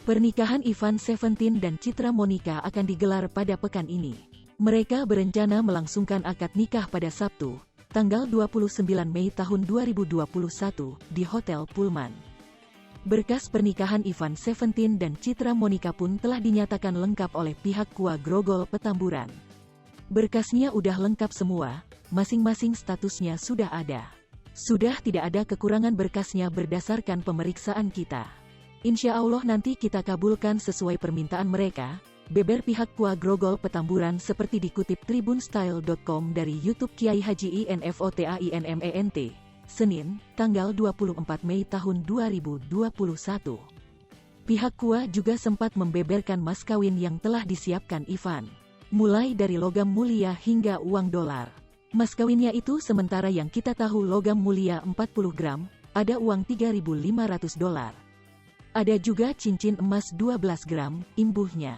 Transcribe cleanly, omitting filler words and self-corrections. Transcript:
Pernikahan Ivan Seventeen dan Citra Monica akan digelar pada pekan ini. Mereka berencana melangsungkan akad nikah pada Sabtu, tanggal 29 Mei tahun 2021, di Hotel Pullman. Berkas pernikahan Ivan Seventeen dan Citra Monica pun telah dinyatakan lengkap oleh pihak KUA Grogol Petamburan. Berkasnya udah lengkap semua, masing-masing statusnya sudah ada. Sudah tidak ada kekurangan berkasnya berdasarkan pemeriksaan kita. Insya Allah nanti kita kabulkan sesuai permintaan mereka, beber pihak KUA Grogol Petamburan seperti dikutip tribunstyle.com dari YouTube Kiai Haji INFOTAINMENT, Senin, tanggal 24 Mei tahun 2021. Pihak KUA juga sempat membeberkan mas kawin yang telah disiapkan Ivan, mulai dari logam mulia hingga uang dolar. Mas kawinnya itu sementara yang kita tahu logam mulia 40 gram, ada uang 3.500 dolar. Ada juga cincin emas 12 gram, imbuhnya.